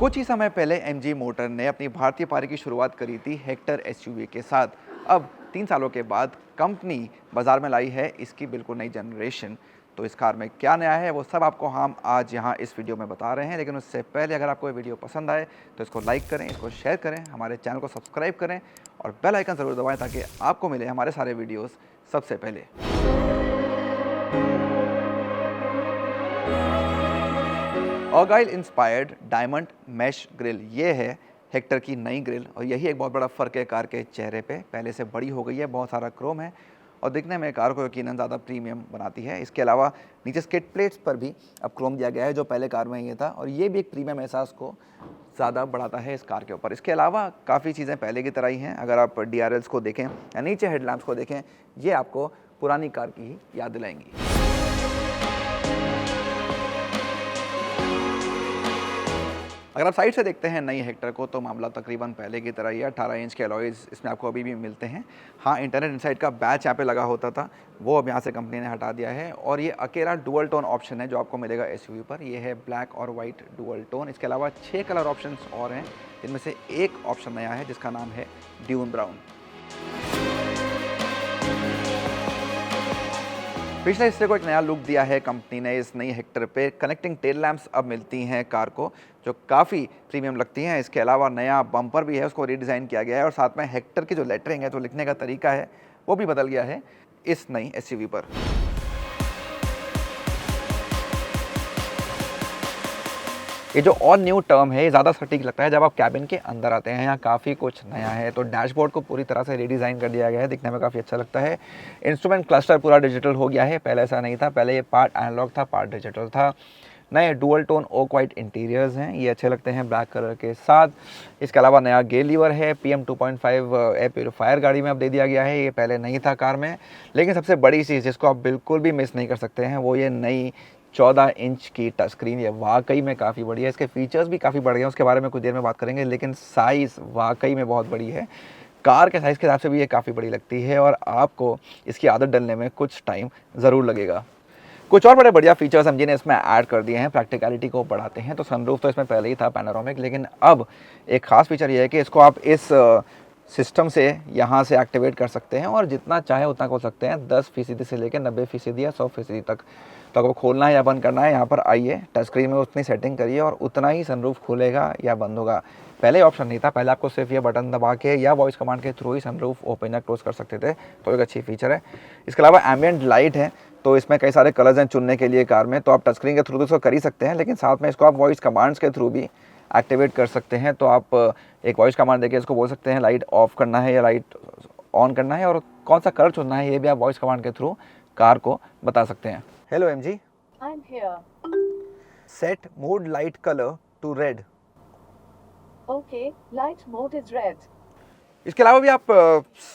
कुछ ही समय पहले एमजी मोटर ने अपनी भारतीय पारी की शुरुआत करी थी हेक्टर एसयूवी के साथ। अब 3 सालों के बाद कंपनी बाजार में लाई है इसकी बिल्कुल नई जनरेशन। तो इस कार में क्या नया है वो सब आपको हम आज यहाँ इस वीडियो में बता रहे हैं। लेकिन उससे पहले अगर आपको ये वीडियो पसंद आए तो इसको लाइक करें, इसको शेयर करें, हमारे चैनल को सब्सक्राइब करें और बेल आइकन ज़रूर दबाएं ताकि आपको मिले हमारे सारे वीडियोज़ सबसे पहले। ऑगाइल इंस्पायर्ड डायमंड मैश ग्रिल ये है हेक्टर की नई ग्रिल और यही एक बहुत बड़ा फ़र्क है कार के चेहरे पे। पहले से बड़ी हो गई है, बहुत सारा क्रोम है और दिखने में कार को यकीनन ज़्यादा प्रीमियम बनाती है। इसके अलावा नीचे स्किड प्लेट्स पर भी अब क्रोम दिया गया है जो पहले कार में ये था और ये भी एक प्रीमियम एहसास को ज़्यादा बढ़ाता है इस कार के ऊपर। इसके अलावा काफ़ी चीज़ें पहले की तरह ही हैं। अगर आप DRLs को देखें या नीचे हेडलैम्प्स को देखें, ये आपको पुरानी कार की ही याद दिलाएंगी। अगर आप साइड से देखते हैं नई हेक्टर को तो मामला तकरीबन पहले की तरह ही है। 18 इंच के अलॉयज़ इसमें आपको अभी भी मिलते हैं। हाँ, इंटरनेट इनसाइड का बैच यहाँ पे लगा होता था, वो अब यहाँ से कंपनी ने हटा दिया है और ये अकेला डुअल टोन ऑप्शन है जो आपको मिलेगा एसयूवी पर। ये है ब्लैक और वाइट डुअल टोन। इसके अलावा 6 कलर ऑप्शंस और हैं, जिनमें से एक ऑप्शन नया है जिसका नाम है ड्यून ब्राउन। पिछले हिस्से को एक नया लुक दिया है कंपनी ने इस नई हेक्टर पे। कनेक्टिंग टेल लैंप्स अब मिलती हैं कार को जो काफ़ी प्रीमियम लगती हैं। इसके अलावा नया बम्पर भी है, उसको रीडिज़ाइन किया गया है और साथ में हेक्टर की जो लेटरिंग है, जो लिखने का तरीका है, वो भी बदल गया है इस नई एसयूवी पर। ये जो ऑल न्यू टर्म है ये ज़्यादा सटीक लगता है जब आप कैबिन के अंदर आते हैं। यहाँ काफ़ी कुछ नया है। तो डैशबोर्ड को पूरी तरह से रीडिज़ाइन कर दिया गया है, दिखने में काफ़ी अच्छा लगता है। इंस्ट्रूमेंट क्लस्टर पूरा डिजिटल हो गया है, पहले ऐसा नहीं था। पहले ये पार्ट एनालॉग था, पार्ट डिजिटल था। नए dual tone oak white interiors हैं, ये अच्छे लगते हैं ब्लैक कलर के साथ। इसके अलावा नया गेयर लीवर है। PM 2.5 एयर प्योरीफायर गाड़ी में अब दे दिया गया है, ये पहले नहीं था कार में। लेकिन सबसे बड़ी चीज़ जिसको आप बिल्कुल भी मिस नहीं कर सकते हैं वो ये नई 14 इंच की टच स्क्रीन। ये वाकई में काफ़ी बड़ी है। इसके फीचर्स भी काफ़ी बढ़ गए हैं, उसके बारे में कुछ देर में बात करेंगे। लेकिन साइज़ वाकई में बहुत बड़ी है। कार के साइज़ के हिसाब से भी ये काफ़ी बड़ी लगती है और आपको इसकी आदत डलने में कुछ टाइम ज़रूर लगेगा। कुछ और बड़े बढ़िया फीचर्स एमजी ने इसमें ऐड कर दिए हैं, प्रैक्टिकलिटी को बढ़ाते हैं। तो सनरूफ तो इसमें पहले ही था पैनोरामिक, लेकिन अब एक ख़ास फीचर ये है कि इसको आप इस सिस्टम से यहाँ से एक्टिवेट कर सकते हैं और जितना चाहे उतना खोल सकते हैं, 10% से लेकर 90% या 100% तक। तो आपको खोलना है या बंद करना है, यहाँ पर आइए, टच स्क्रीन में उतनी सेटिंग करिए और उतना ही सनरूफ खुलेगा या बंद होगा। पहले ऑप्शन नहीं था, पहले आपको सिर्फ ये बटन दबा के या वॉइस कमांड के थ्रू ही सनरूफ ओपन या क्लोज कर सकते थे। तो एक अच्छी फीचर है। इसके अलावा एम्बिएंट लाइट है, तो इसमें कई सारे कलर्स हैं चुनने के लिए कार में। तो आप टच स्क्रीन के थ्रू तो इसको कर ही सकते हैं, लेकिन साथ में इसको आप वॉइस कमांड्स के थ्रू भी एक्टिवेट कर सकते हैं। तो आप एक वॉइस कमांड देके इसको बोल सकते हैं लाइट ऑफ करना है या लाइट ऑन करना है और कौन सा कलर चुनना है, ये भी आप वॉइस कमांड के थ्रू कार को बता सकते हैं। Hello MG, I'm here. Set mode light colour to red. Okay, light mode is red. इसके अलावा भी आप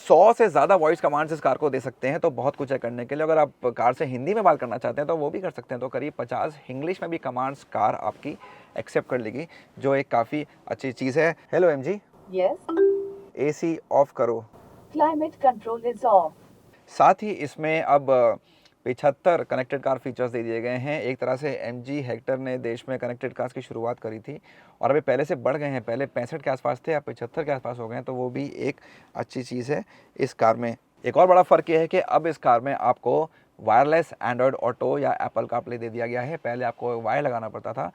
100 से ज़्यादा वॉइस कमांड्स इस कार को दे सकते हैं। तो बहुत कुछ है करने के लिए। अगर आप कार से हिंदी में बात करना चाहते हैं तो वो भी कर सकते हैं। तो करीब 50 इंग्लिश में भी कमांड्स कार आपकी एक्सेप्ट कर लेगी, जो एक काफ़ी अच्छी चीज़ है। Hello MG, Yes. AC of करो। Climate control is off. साथ ही इसमें अब 75 कनेक्टेड कार फीचर्स दे दिए गए हैं। एक तरह से एमजी हेक्टर ने देश में कनेक्टेड कार्स की शुरुआत करी थी और अभी पहले से बढ़ गए हैं। पहले 65 के आसपास थे, अब 75 के आसपास हो गए हैं। तो वो भी एक अच्छी चीज़ है इस कार में। एक और बड़ा फ़र्क ये है कि अब इस कार में आपको वायरलेस एंड्रॉयड ऑटो या एप्पल कारप्ले दे दिया गया है। पहले आपको वायर लगाना पड़ता था,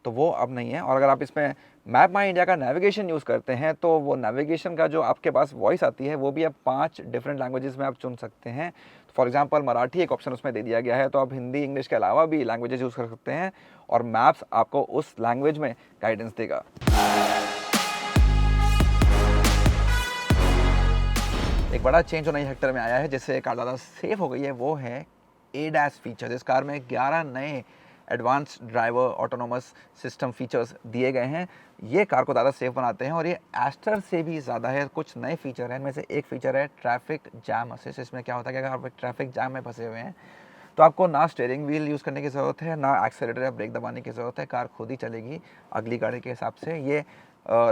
तो वो अब नहीं है। और अगर आप इसमें मैप माई इंडिया का नेविगेशन यूज़ करते हैं तो वो नेविगेशन का जो आपके पास वॉइस आती है वो भी अब 5 डिफरेंट लैंग्वेजेस में आप चुन सकते हैं। फॉर एग्जांपल मराठी एक ऑप्शन उसमें दे दिया गया है, तो आप हिंदी इंग्लिश के अलावा भी लैंग्वेजेस यूज़ कर सकते हैं और मैप्स आपको उस लैंग्वेज में गाइडेंस देगा। एक बड़ा चेंज जो नई हेक्टर में आया है जिससे कार ज़्यादा सेफ हो गई है वो है ADAS फीचर्स। इस कार में 11 नए advance driver autonomous system features दिए गए हैं। ये कार को ज़्यादा सेफ बनाते हैं और ये एस्टर से भी ज़्यादा है। कुछ नए फीचर हैं, इनमें से एक फीचर है ट्रैफिक जैम असिस्ट। इसमें क्या होता है कि अगर आप ट्रैफिक जैम में फंसे हुए हैं तो आपको ना स्टीयरिंग व्हील यूज़ करने की ज़रूरत है, ना एक्सेलेरेटर या ब्रेक दबाने की ज़रूरत है। कार खुद ही चलेगी अगली गाड़ी के हिसाब से। ये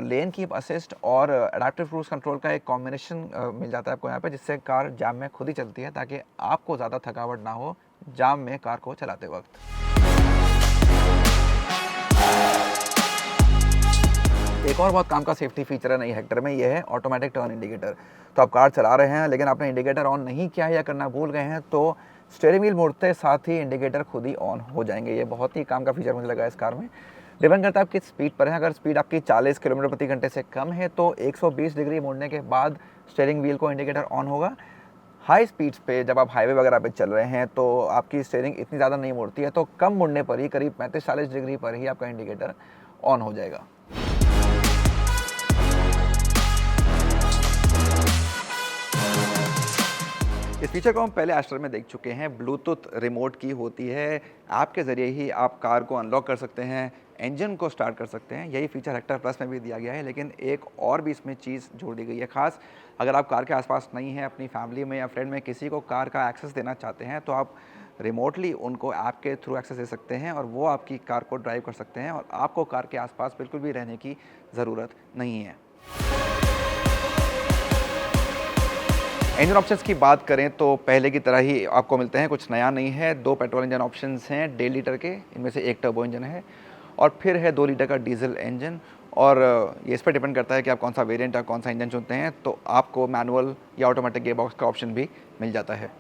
लेन कीप असिस्ट और एडाप्टिव क्रूज कंट्रोल का एक कॉम्बिनेशन मिल जाता है आपको यहाँ पे, जिससे कार जाम में खुद ही चलती है ताकि आपको ज़्यादा थकावट ना हो जाम में कार को चलाते वक्त। एक और बहुत काम का सेफ्टी फीचर है नई हेक्टर में, ये है ऑटोमेटिक टर्न इंडिकेटर। तो आप कार चला रहे हैं लेकिन आपने इंडिकेटर ऑन नहीं किया है या करना भूल गए हैं तो स्टीयरिंग व्हील मुड़ते साथ ही इंडिकेटर खुद ही ऑन हो जाएंगे। ये बहुत ही काम का फीचर मुझे लगा इस कार में। डिपेंड करता है आप किस स्पीड पर हैं। अगर स्पीड आपकी 40 किलोमीटर प्रति घंटे से कम है तो 120 डिग्री मुड़ने के बाद स्टीयरिंग व्हील को इंडिकेटर ऑन होगा। हाई स्पीड्स पे जब आप हाईवे वगैरह पे चल रहे हैं तो आपकी स्टीयरिंग इतनी ज़्यादा नहीं मुड़ती है, तो कम मुड़ने पर ही करीब 35-40 डिग्री पर ही आपका इंडिकेटर ऑन हो जाएगा। इस फीचर को हम पहले एस्टर में देख चुके हैं। ब्लूटूथ रिमोट की होती है, ऐप के ज़रिए ही आप कार को अनलॉक कर सकते हैं, इंजन को स्टार्ट कर सकते हैं। यही फीचर हेक्टर प्लस में भी दिया गया है, लेकिन एक और भी इसमें चीज़ जोड़ दी गई है खास। अगर आप कार के आसपास नहीं हैं, अपनी फैमिली में या फ्रेंड में किसी को कार का एक्सेस देना चाहते हैं तो आप रिमोटली उनको ऐप के थ्रू एक्सेस दे सकते हैं और वो आपकी कार को ड्राइव कर सकते हैं और आपको कार के आसपास बिल्कुल भी रहने की ज़रूरत नहीं है। इंजन ऑप्शंस की बात करें तो पहले की तरह ही आपको मिलते हैं, कुछ नया नहीं है। 2 पेट्रोल इंजन ऑप्शंस हैं 1.5 लीटर के, इनमें से 1 टर्बो इंजन है और फिर है 2 लीटर का डीजल इंजन। और ये इस पर डिपेंड करता है कि आप कौन सा वेरिएंट या कौन सा इंजन चुनते हैं, तो आपको मैनुअल या ऑटोमेटिक गियर बॉक्स का ऑप्शन भी मिल जाता है।